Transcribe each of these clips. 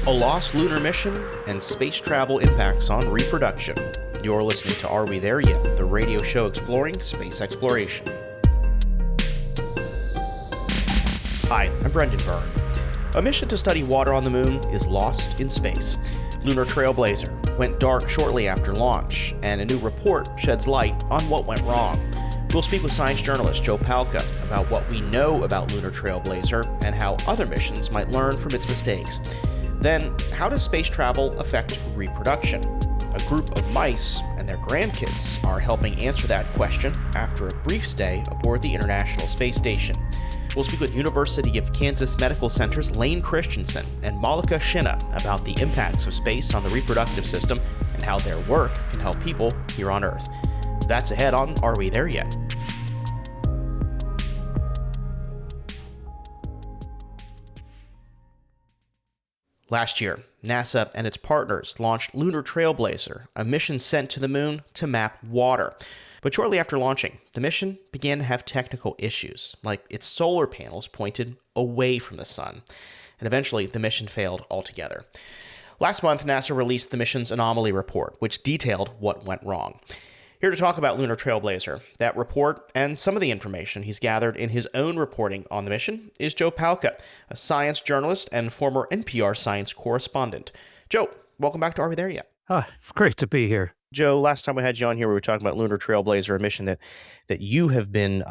A lost lunar mission and space travel impacts on reproduction. You're listening to Are We There Yet? The radio show exploring space exploration. Hi, I'm Brendan Byrne. A mission to study water on the moon is lost in space. Lunar Trailblazer went dark shortly after launch, and a new report sheds light on what went wrong. We'll speak with science journalist Joe Palca about what we know about Lunar Trailblazer and how other missions might learn from its mistakes. Then, how does space travel affect reproduction? A group of mice and their grandkids are helping answer that question after a brief stay aboard the International Space Station. We'll speak with University of Kansas Medical Center's Lane Christensen and Malika Shinna about the impacts of space on the reproductive system and how their work can help people here on Earth. That's ahead on Are We There Yet? Last year, NASA and its partners launched Lunar Trailblazer, a mission sent to the moon to map water. But shortly after launching, the mission began to have technical issues, like its solar panels pointed away from the sun. And eventually, the mission failed altogether. Last month, NASA released the mission's anomaly report, which detailed what went wrong. Here to talk about Lunar Trailblazer, that report, and some of the information he's gathered in his own reporting on the mission is Joe Palca, a science journalist and former NPR science correspondent. Joe, welcome back to Are We There Yet? It's great to be here. Joe, last time we had you on here, we were talking about Lunar Trailblazer, a mission that you have been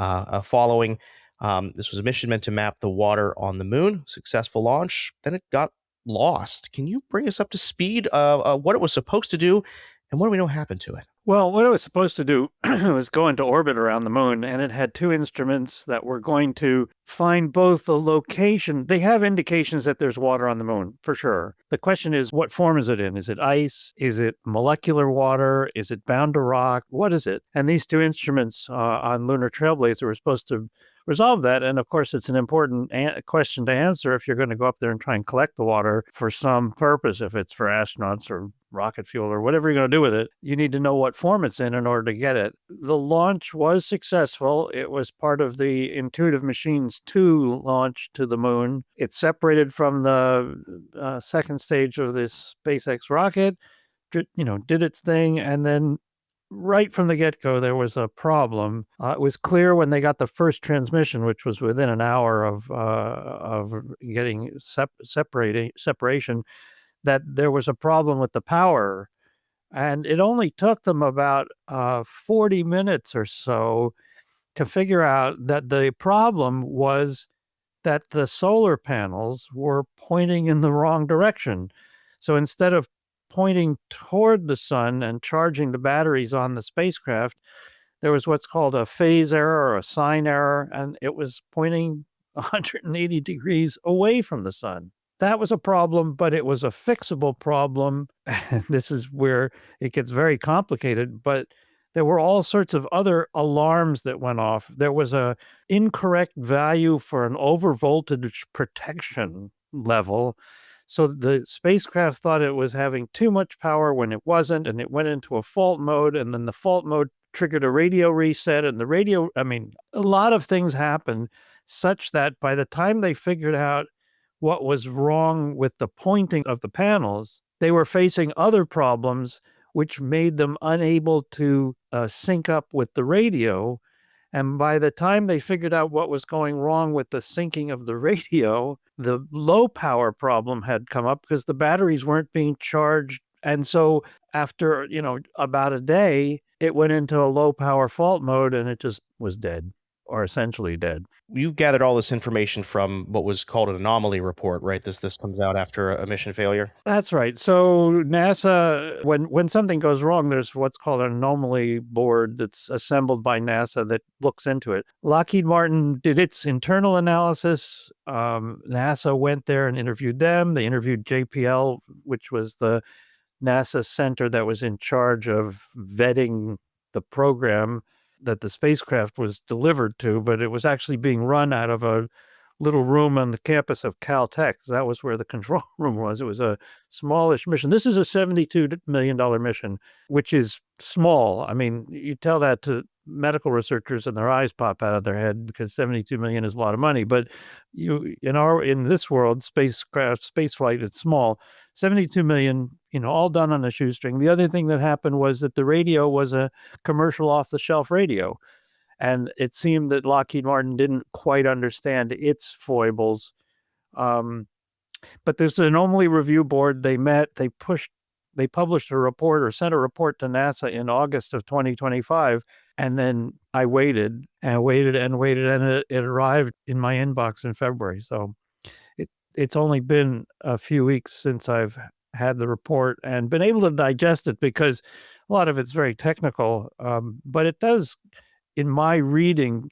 following. This was a mission meant to map the water on the moon. Successful launch. Then it got lost. Can you bring us up to speed what it was supposed to do and what do we know happened to it? Well, what it was supposed to do was go into orbit around the moon, and it had two instruments that were going to find both the location. They have indications that there's water on the moon, for sure. The question is, what form is it in? Is it ice? Is it molecular water? Is it bound to rock? What is it? And these two instruments on Lunar Trailblazer were supposed to resolve that. And of course, it's an important question to answer if you're going to go up there and try and collect the water for some purpose, if it's for astronauts or rocket fuel or whatever you're going to do with it. You need to know what form it's in order to get it. The launch was successful. It was part of the Intuitive Machines 2 launch to the moon. It separated from the second stage of this SpaceX rocket, did its thing, and then right from the get-go, there was a problem. It was clear when they got the first transmission, which was within an hour of getting separation, that there was a problem with the power. And it only took them about 40 minutes or so to figure out that the problem was that the solar panels were pointing in the wrong direction. So instead of pointing toward the sun and charging the batteries on the spacecraft, there was what's called a phase error or a sign error, and it was pointing 180 degrees away from the sun. That was a problem, but it was a fixable problem. This is where it gets very complicated, but there were all sorts of other alarms that went off. There was a incorrect value for an overvoltage protection level. So the spacecraft thought it was having too much power when it wasn't, and it went into a fault mode, and then the fault mode triggered a radio reset, and a lot of things happened such that by the time they figured out what was wrong with the pointing of the panels, they were facing other problems which made them unable to sync up with the radio. And by the time they figured out what was going wrong with the syncing of the radio, the low power problem had come up because the batteries weren't being charged. And so after, about a day, it went into a low power fault mode and it just was dead, or essentially dead. You've gathered all this information from what was called an anomaly report, right? This comes out after a mission failure? That's right. So NASA, when something goes wrong, there's what's called an anomaly board that's assembled by NASA that looks into it. Lockheed Martin did its internal analysis. NASA went there and interviewed them. They interviewed JPL, which was the NASA center that was in charge of vetting the program that the spacecraft was delivered to, but it was actually being run out of a little room on the campus of Caltech. That was where the control room was. It was a smallish mission. This is a $72 million mission, which is small. I mean, you tell that to medical researchers and their eyes pop out of their head because 72 million is a lot of money. But in this world, space flight, it's small. 72 million, all done on a shoestring. The other thing that happened was that the radio was a commercial off-the-shelf radio. And it seemed that Lockheed Martin didn't quite understand its foibles. But there's an anomaly review board. They met, they published a report or sent a report to NASA in August of 2025. And then I waited and waited and waited, and it arrived in my inbox in February. So it's only been a few weeks since I've had the report and been able to digest it, because a lot of it's very technical. But it does, in my reading,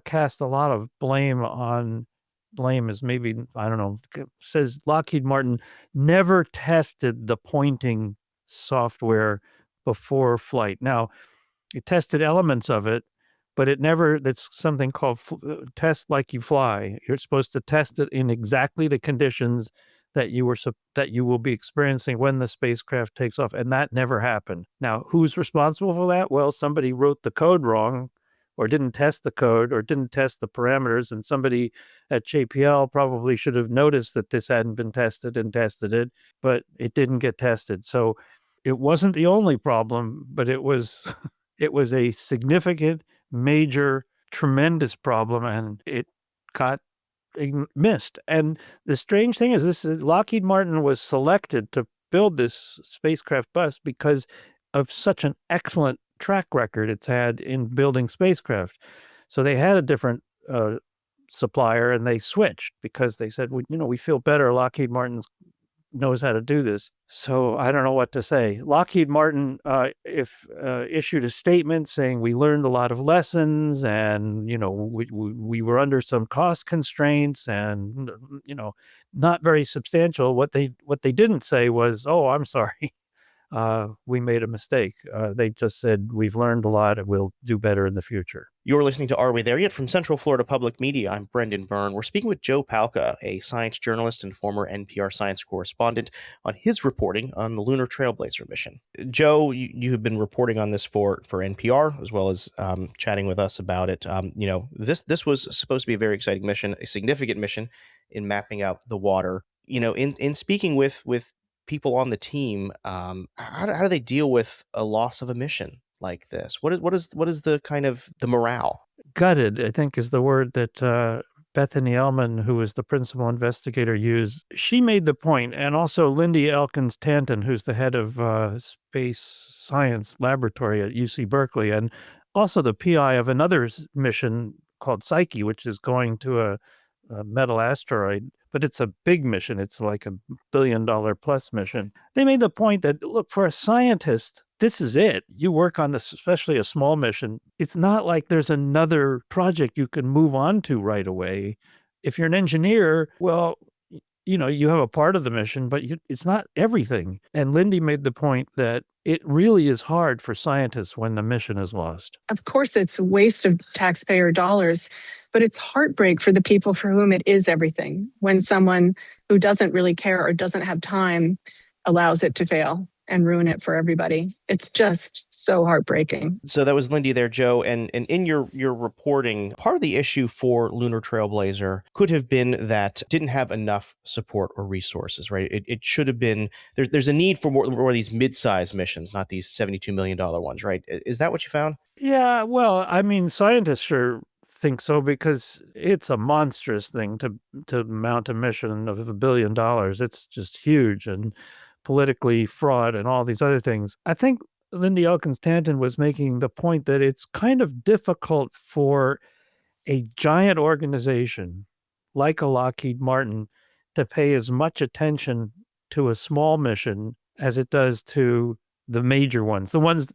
cast a lot of blame is maybe, I don't know, says Lockheed Martin never tested the pointing software before flight. Now, it tested elements of it, but that's something called test like you fly. You're supposed to test it in exactly the conditions that you will be experiencing when the spacecraft takes off, and that never happened. Now, who's responsible for that? Well, somebody wrote the code wrong, or didn't test the code, or didn't test the parameters, and somebody at JPL probably should have noticed that this hadn't been tested and tested it, but it didn't get tested. So it wasn't the only problem, but it was it was a significant, major, tremendous problem, and it got missed. And the strange thing is, Lockheed Martin was selected to build this spacecraft bus because of such an excellent track record it's had in building spacecraft. So they had a different supplier, and they switched because they said, we feel better. Lockheed Martin knows how to do this. So I don't know what to say. Lockheed Martin issued a statement saying we learned a lot of lessons, and we were under some cost constraints, and not very substantial. What they didn't say was, "Oh, I'm sorry, we made a mistake." They just said, we've learned a lot and we'll do better in the future. You're listening to Are We There Yet? From Central Florida Public Media. I'm Brendan Byrne. We're speaking with Joe Palca, a science journalist and former NPR science correspondent, on his reporting on the Lunar Trailblazer mission. Joe, you have been reporting on this for NPR, as well as chatting with us about it. This was supposed to be a very exciting mission, a significant mission in mapping out the water. In speaking with people on the team, how do they deal with a loss of a mission like this? What is the kind of the morale? Gutted, I think, is the word that Bethany Ellman, who was the principal investigator, used. She made the point, and also Lindy Elkins-Tanton, who's the head of Space Science Laboratory at UC Berkeley, and also the PI of another mission called Psyche, which is going to a metal asteroid. But it's a big mission. It's like $1 billion plus mission. They made the point that, look, for a scientist, this is it. You work on this, especially a small mission. It's not like there's another project you can move on to right away. If you're an engineer, well, you have a part of the mission, but it's not everything. And Lindy made the point that it really is hard for scientists when the mission is lost. Of course, it's a waste of taxpayer dollars, but it's heartbreak for the people for whom it is everything, when someone who doesn't really care or doesn't have time allows it to fail and ruin it for everybody. It's just so heartbreaking. So that was Lindy there, Joe. And in your reporting, part of the issue for Lunar Trailblazer could have been that it didn't have enough support or resources, right? It should have been, there's a need for more of these mid-sized missions, not these $72 million ones, right? Is that what you found? Yeah, well, I mean, scientists sure think so, because it's a monstrous thing to mount a mission of $1 billion. It's just huge and politically fraught and all these other things. I think Lindy Elkins-Tanton was making the point that it's kind of difficult for a giant organization like a Lockheed Martin to pay as much attention to a small mission as it does to the major ones. The ones,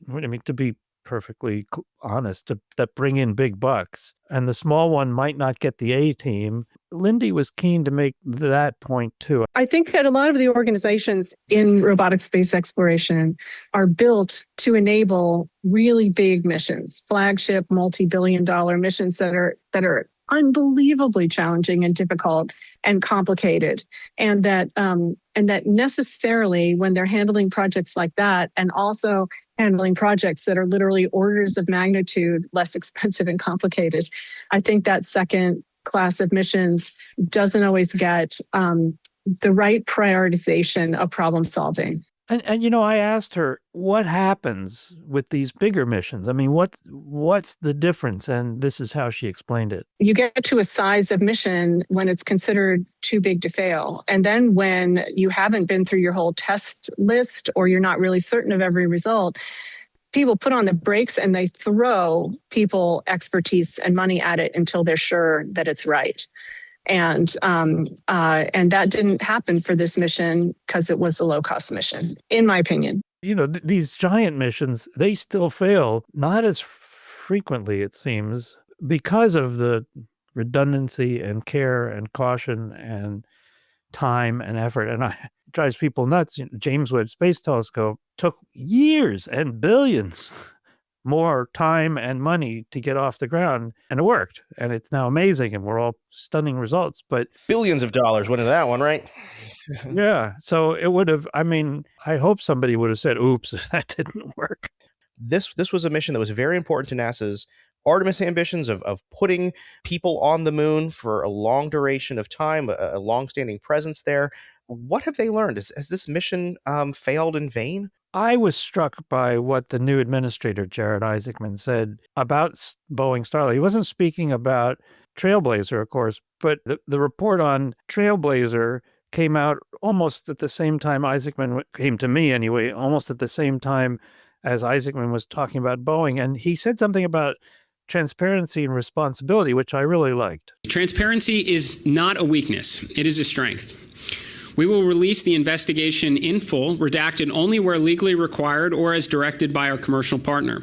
to be perfectly honest, that bring in big bucks. And the small one might not get the A team. Lindy was keen to make that point too. I think that a lot of the organizations in robotic space exploration are built to enable really big missions, flagship multi-billion-dollar missions that are unbelievably challenging and difficult and complicated. And that necessarily when they're handling projects like that, and also handling projects that are literally orders of magnitude less expensive and complicated, I think that second class of missions doesn't always get the right prioritization of problem solving. And I asked her, what happens with these bigger missions? I mean, what's the difference? And this is how she explained it. You get to a size of mission when it's considered too big to fail. And then when you haven't been through your whole test list, or you're not really certain of every result, people put on the brakes and they throw people expertise and money at it until they're sure that it's right. And that didn't happen for this mission because it was a low-cost mission, in my opinion. These giant missions, they still fail, not as frequently, it seems, because of the redundancy and care and caution and time and effort. And it drives people nuts. James Webb Space Telescope took years and billions more time and money to get off the ground, and it worked, and it's now amazing, and we're all stunning results. But Billions of dollars went into that one, right? yeah, so it would have, I hope somebody would have said, oops, that didn't work. This was a mission that was very important to NASA's Artemis ambitions of putting people on the moon for a long duration of time, a long-standing presence there. What have they learned? Has this mission failed in vain? I was struck by what the new administrator, Jared Isaacman, said about Boeing Starliner. He wasn't speaking about Trailblazer, of course, but the report on Trailblazer came out almost at the same time Isaacman came to me anyway, almost at the same time as Isaacman was talking about Boeing. And he said something about transparency and responsibility, which I really liked. Transparency is not a weakness. It is a strength. We will release the investigation in full, redacted only where legally required or as directed by our commercial partner.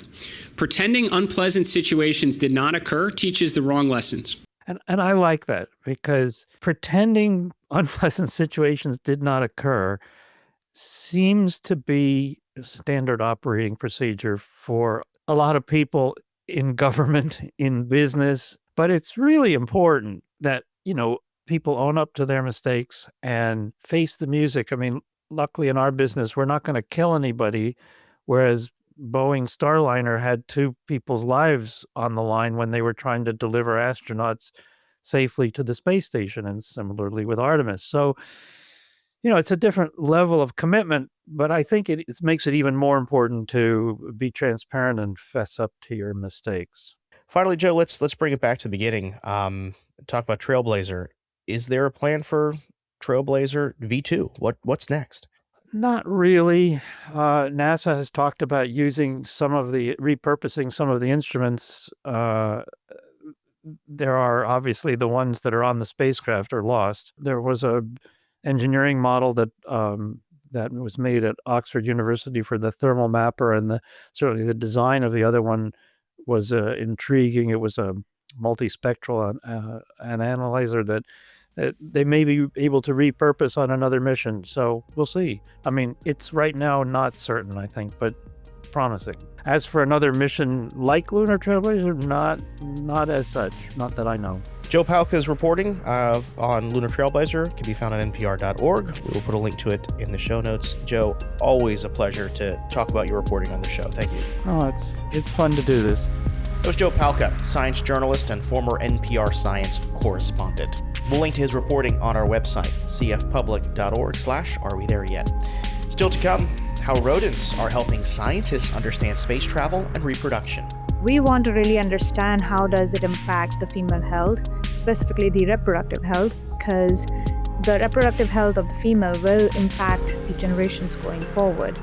Pretending unpleasant situations did not occur teaches the wrong lessons. And I like that, because pretending unpleasant situations did not occur seems to be a standard operating procedure for a lot of people in government, in business. But it's really important that, people own up to their mistakes and face the music. I mean, luckily in our business, we're not going to kill anybody, whereas Boeing Starliner had 2 people's lives on the line when they were trying to deliver astronauts safely to the space station, and similarly with Artemis. So, it's a different level of commitment, but I think it makes it even more important to be transparent and fess up to your mistakes. Finally, Joe, let's bring it back to the beginning. Talk about Trailblazer. Is there a plan for Trailblazer V2? What's next? Not really. NASA has talked about repurposing some of the instruments. There are obviously the ones that are on the spacecraft are lost. There was a engineering model that was made at Oxford University for the thermal mapper, and certainly the design of the other one was intriguing. It was a multispectral an analyzer that they may be able to repurpose on another mission. So we'll see. I mean, it's right now not certain, I think, but promising. As for another mission like Lunar Trailblazer, not as such, not that I know. Joe Palka's reporting on Lunar Trailblazer can be found on npr.org. We will put a link to it in the show notes. Joe, always a pleasure to talk about your reporting on the show. Thank you. Oh, it's fun to do this. That was Joe Palka, science journalist and former NPR science correspondent. We'll link to his reporting on our website, cfpublic.org/Are We There Yet? Still to come, how rodents are helping scientists understand space travel and reproduction. We want to really understand how does it impact the female health, specifically the reproductive health, because the reproductive health of the female will impact the generations going forward.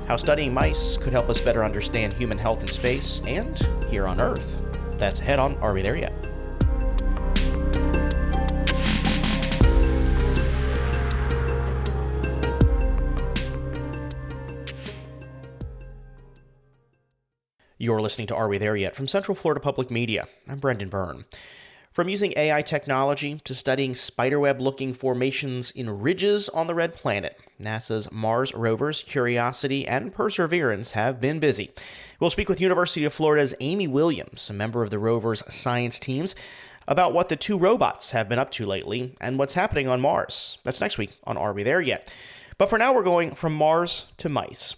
How studying mice could help us better understand human health in space and here on Earth. That's ahead on Are We There Yet? You're listening to Are We There Yet? From Central Florida Public Media. I'm Brendan Byrne. From using AI technology to studying spiderweb-looking formations in ridges on the red planet, NASA's Mars rovers Curiosity and Perseverance have been busy. We'll speak with University of Florida's Amy Williams, a member of the rover's science teams, about what the two robots have been up to lately and what's happening on Mars. That's next week on Are We There Yet? But for now, we're going from Mars to mice.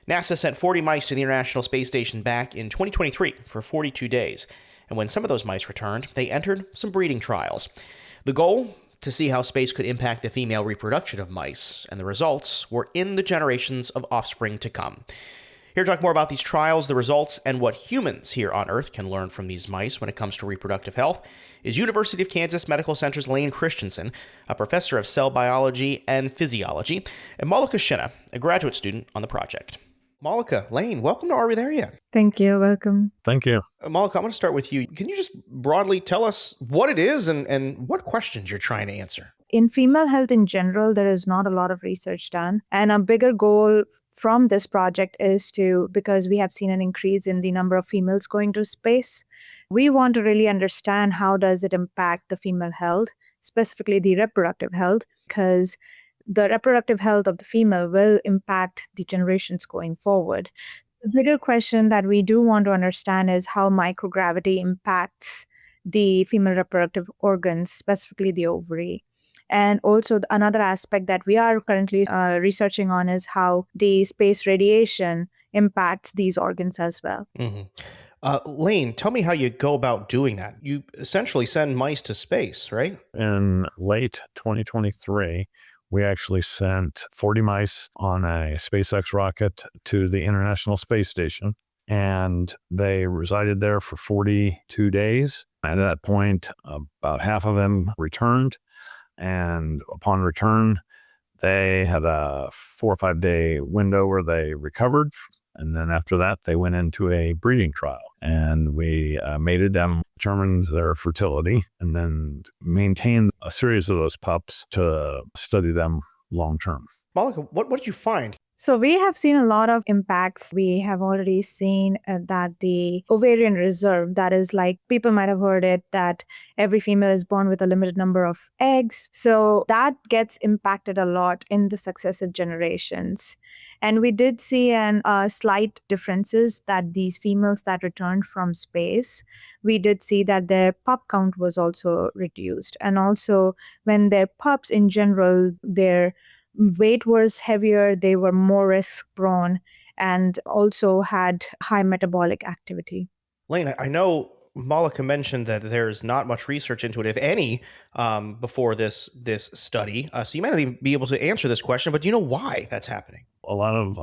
NASA sent 40 mice to the International Space Station back in 2023 for 42 days. And when some of those mice returned, they entered some breeding trials. The goal? To see how space could impact the female reproduction of mice, and the results were in the generations of offspring to come. Here to talk more about these trials, the results, and what humans here on Earth can learn from these mice when it comes to reproductive health is University of Kansas Medical Center's Lane Christensen, a professor of cell biology and physiology, and Malika Shinna, a graduate student on the project. Malika, Lane, welcome to Are We There Yet? Thank you. Welcome. Thank you. Malika, I'm going to start with you. Can you just broadly tell us what it is and what questions you're trying to answer? In female health in general, there is not a lot of research done. And a bigger goal from this project is because we have seen an increase in the number of females going to space, we want to really understand how does it impact the female health, specifically the reproductive health, because the reproductive health of the female will impact the generations going forward. The bigger question that we do want to understand is how microgravity impacts the female reproductive organs, specifically the ovary. And also another aspect that we are currently researching on is how the space radiation impacts these organs as well. Mm-hmm. Lane, tell me how you go about doing that. You essentially send mice to space, right? In late 2023, we actually sent 40 mice on a SpaceX rocket to the International Space Station, and they resided there for 42 days. At that point, about half of them returned, and upon return, they had a 4 or 5 day window where they recovered. And then after that, they went into a breeding trial, and we mated them, determined their fertility, and then maintained a series of those pups to study them long term. Malika, what did you find? So we have seen a lot of impacts. We have already seen that the ovarian reserve, that is like people might have heard it, that every female is born with a limited number of eggs. So that gets impacted a lot in the successive generations. And we did see slight differences that these females that returned from space, we did see that their pup count was also reduced. And also when their pups in general, their weight was heavier, they were more risk prone, and also had high metabolic activity. Lane, I know Malika mentioned that there's not much research into it, if any, before this study. So you might not even be able to answer this question, but do you know why that's happening? A lot of,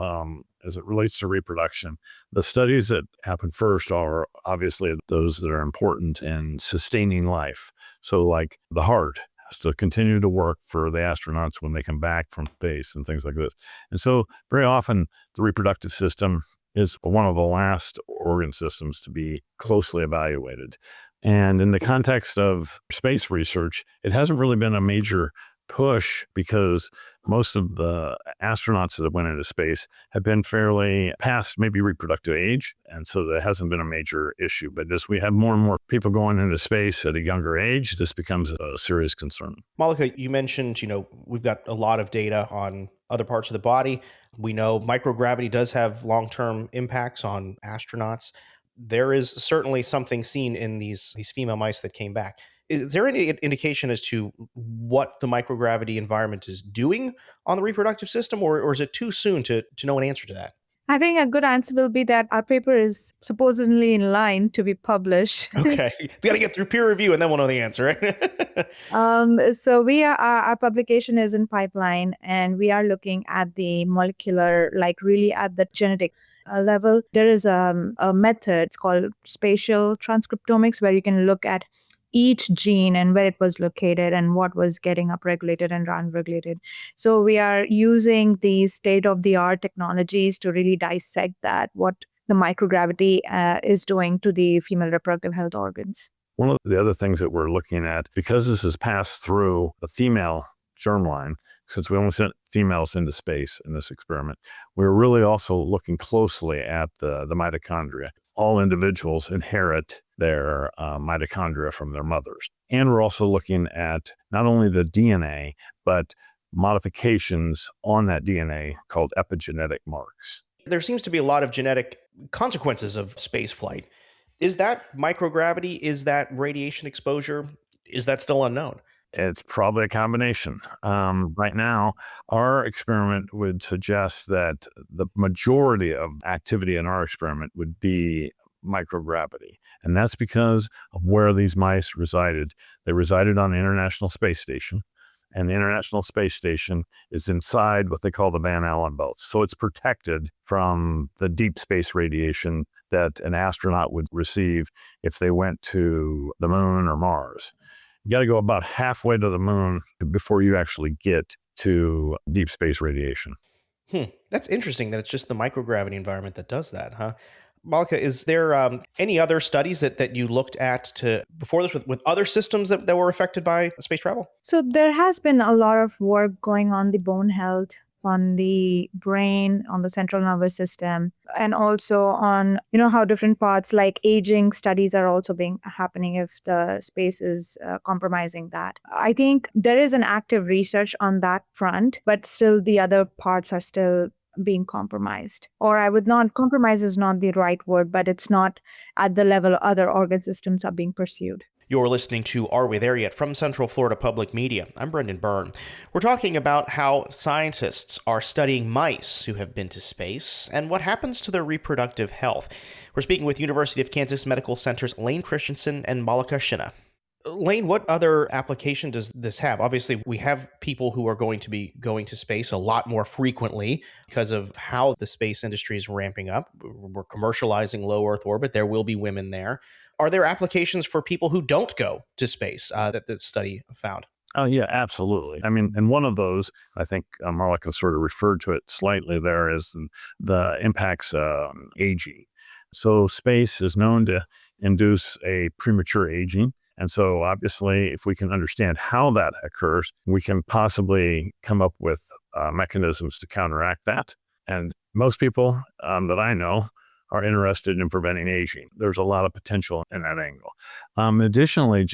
as it relates to reproduction, the studies that happen first are obviously those that are important in sustaining life. So like the heart has to continue to work for the astronauts when they come back from space and things like this. And so very often the reproductive system is one of the last organ systems to be closely evaluated. And in the context of space research, it hasn't really been a major push because most of the astronauts that went into space have been fairly past maybe reproductive age. And so that hasn't been a major issue. But as we have more and more people going into space at a younger age, this becomes a serious concern. Malika, you mentioned, we've got a lot of data on other parts of the body. We know microgravity does have long-term impacts on astronauts. There is certainly something seen in these female mice that came back. Is there any indication as to what the microgravity environment is doing on the reproductive system, or is it too soon to know an answer to that? I think a good answer will be that our paper is supposedly in line to be published. Okay. It's got to get through peer review and then we'll know the answer, right? So our publication is in pipeline, and we are looking at the molecular, like really at the genetic level. There is a method, it's called spatial transcriptomics, where you can look at each gene and where it was located and what was getting upregulated and downregulated. So we are using these state-of-the-art technologies to really dissect that, what the microgravity is doing to the female reproductive health organs. One of the other things that we're looking at, because this has passed through the female germline, since we only sent females into space in this experiment, we're really also looking closely at the mitochondria. All individuals inherit their mitochondria from their mothers. And we're also looking at not only the DNA, but modifications on that DNA called epigenetic marks. There seems to be a lot of genetic consequences of space flight. Is that microgravity? Is that radiation exposure? Is that still unknown? It's probably a combination. Right now, our experiment would suggest that the majority of activity in our experiment would be microgravity. And that's because of where these mice resided. They resided on the International Space Station, and the International Space Station is inside what they call the Van Allen belts. So it's protected from the deep space radiation that an astronaut would receive if they went to the moon or Mars. You got to go about halfway to the moon before you actually get to deep space radiation. That's interesting that it's just the microgravity environment that does that, huh? Malika, is there any other studies that you looked at to before this with other systems that were affected by space travel? So there has been a lot of work going on the bone health, on the brain, on the central nervous system, and also on, how different parts like aging studies are also happening if the space is compromising that. I think there is an active research on that front, but still the other parts are still being compromised. Or I would not, compromise is not the right word, but it's not at the level other organ systems are being pursued. You're listening to Are We There Yet? From Central Florida Public Media. I'm Brendan Byrne. We're talking about how scientists are studying mice who have been to space and what happens to their reproductive health. We're speaking with University of Kansas Medical Center's Lane Christensen and Malika Shinna. Lane, what other application does this have? Obviously, we have people who are going to be going to space a lot more frequently because of how the space industry is ramping up. We're commercializing low Earth orbit. There will be women there. Are there applications for people who don't go to space that this study found? Oh, yeah, absolutely. I mean, and one of those, I think Marlika sort of referred to it slightly there, is the impacts on aging. So space is known to induce a premature aging. And so obviously, if we can understand how that occurs, we can possibly come up with mechanisms to counteract that. And most people that I know are interested in preventing aging. There's a lot of potential in that angle. Additionally,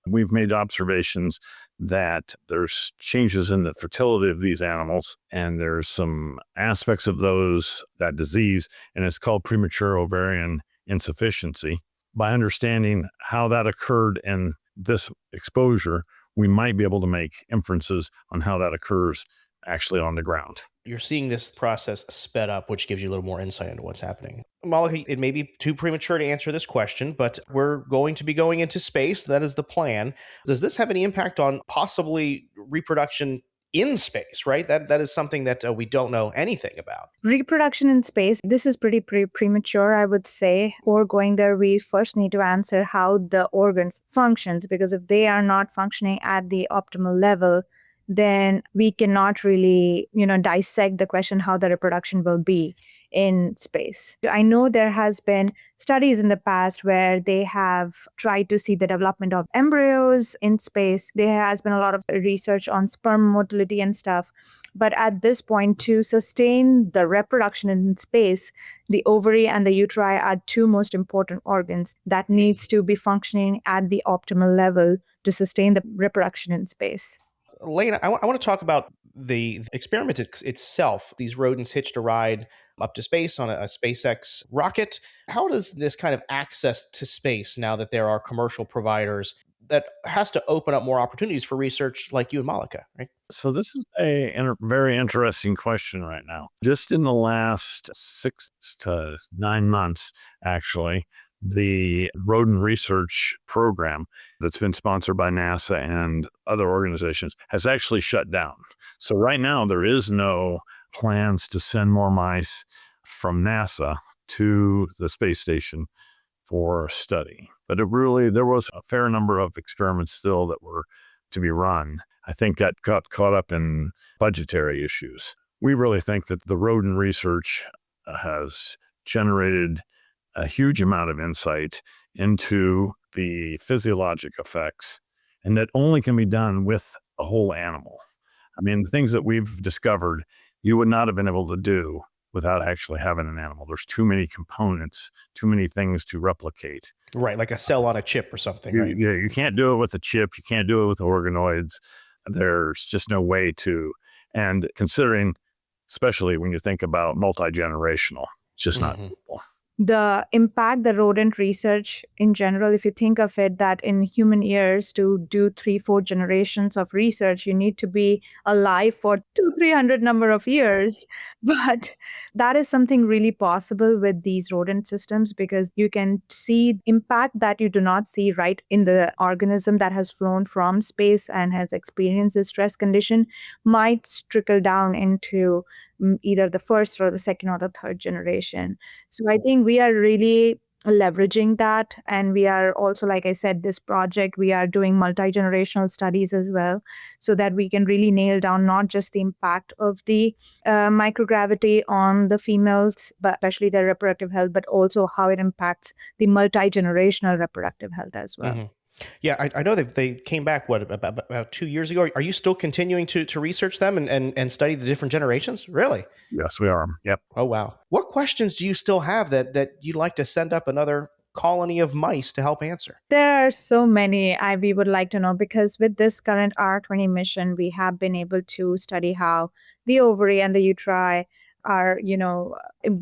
we've made observations that there's changes in the fertility of these animals, and there's some aspects of that disease, and it's called premature ovarian insufficiency. By understanding how that occurred in this exposure, we might be able to make inferences on how that occurs actually on the ground. You're seeing this process sped up, which gives you a little more insight into what's happening. Malika, it may be too premature to answer this question, but we're going to be going into space. That is the plan. Does this have any impact on possibly reproduction in space, right? That is something that we don't know anything about. Reproduction in space, this is pretty premature, I would say. Before going there, we first need to answer how the organs functions, because if they are not functioning at the optimal level, then we cannot really, dissect the question how the reproduction will be in space. I know there has been studies in the past where they have tried to see the development of embryos in space. There has been a lot of research on sperm motility and stuff. But at this point, to sustain the reproduction in space, the ovary and the uteri are two most important organs that needs to be functioning at the optimal level to sustain the reproduction in space. Lane, I want to talk about the experiment itself. These rodents hitched a ride up to space on a SpaceX rocket. How does this kind of access to space, now that there are commercial providers, that has to open up more opportunities for research like you and Malika, right? So this is a very interesting question right now. Just in the last 6 to 9 months, actually, the rodent research program that's been sponsored by NASA and other organizations has actually shut down. So right now, there is no plans to send more mice from NASA to the space station for study. But there was a fair number of experiments still that were to be run. I think that got caught up in budgetary issues. We really think that the rodent research has generated a huge amount of insight into the physiologic effects, and that only can be done with a whole animal. I mean, the things that we've discovered, you would not have been able to do without actually having an animal. There's too many components, too many things to replicate. Right, like a cell on a chip or something, right? You can't do it with a chip. You can't do it with organoids. There's just no way to. And considering, especially when you think about multi-generational, it's just not doable. the impact the rodent research in general, if you think of it, that in human years to do 3-4 generations of research, you need to be alive for 200-300 number of years. But that is something really possible with these rodent systems, because you can see impact that you do not see right in the organism that has flown from space and has experienced a stress condition might trickle down into either the first or the second or the third generation. So I think we are really leveraging that. And we are also, like I said, this project, we are doing multi-generational studies as well, so that we can really nail down not just the impact of the microgravity on the females, but especially their reproductive health, but also how it impacts the multi-generational reproductive health as well. Mm-hmm. Yeah, I know they came back, about 2 years ago. Are you still continuing to research them and study the different generations? Really? Yes, we are. Yep. Oh, wow. What questions do you still have that you'd like to send up another colony of mice to help answer? There are so many we would like to know, because with this current R20 mission, we have been able to study how the ovary and the uteri are,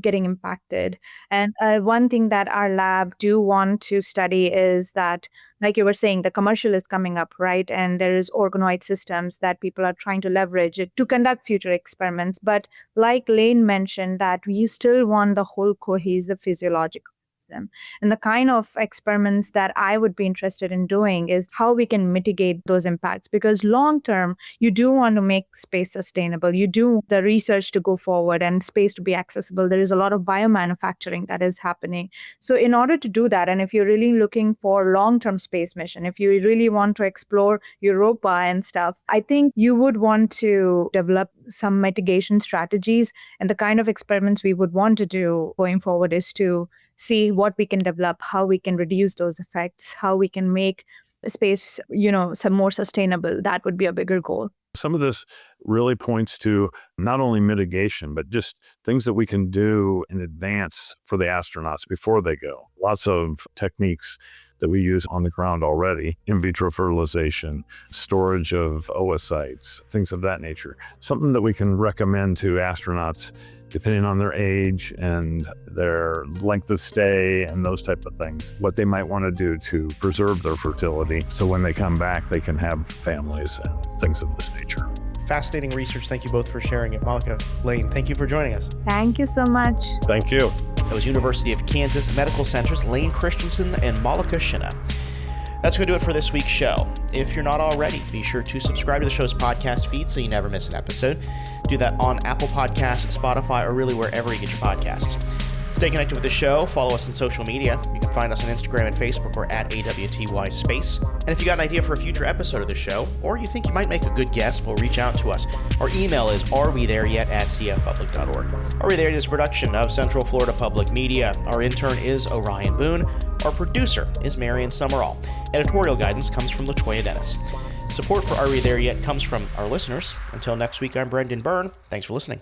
getting impacted. And one thing that our lab do want to study is that, like you were saying, the commercial is coming up, right? And there is organoid systems that people are trying to leverage to conduct future experiments. But like Lane mentioned, that you still want the whole cohesive physiological system. And the kind of experiments that I would be interested in doing is how we can mitigate those impacts, because long term, you do want to make space sustainable. You do want the research to go forward and space to be accessible. There is a lot of biomanufacturing that is happening. So in order to do that, and if you're really looking for long-term space mission, if you really want to explore Europa and stuff, I think you would want to develop some mitigation strategies. And the kind of experiments we would want to do going forward is to see what we can develop, how we can reduce those effects, how we can make space, some more sustainable. That would be a bigger goal. Some of this really points to not only mitigation, but just things that we can do in advance for the astronauts before they go. Lots of techniques that we use on the ground already: in vitro fertilization, storage of oocytes, things of that nature. Something that we can recommend to astronauts depending on their age and their length of stay and those type of things, what they might want to do to preserve their fertility, so when they come back, they can have families and things of this nature. Fascinating research. Thank you both for sharing it. Malika, Lane, thank you for joining us. Thank you so much. Thank you. That was University of Kansas Medical Center's Lane Christensen and Malika Shinna. That's going to do it for this week's show. If you're not already, be sure to subscribe to the show's podcast feed so you never miss an episode. Do that on Apple Podcasts, Spotify, or really wherever you get your podcasts. Stay connected with the show. Follow us on social media. You can find us on Instagram and Facebook. We're at AWTY Space. And if you got an idea for a future episode of the show, or you think you might make a good guest, well, reach out to us. Our email is arewethereyet@cfpublic.org. Are We There Yet is a production of Central Florida Public Media. Our intern is Orion Boone. Our producer is Marion Summerall. Editorial guidance comes from Latoya Dennis. Support for Are We There Yet comes from our listeners. Until next week, I'm Brendan Byrne. Thanks for listening.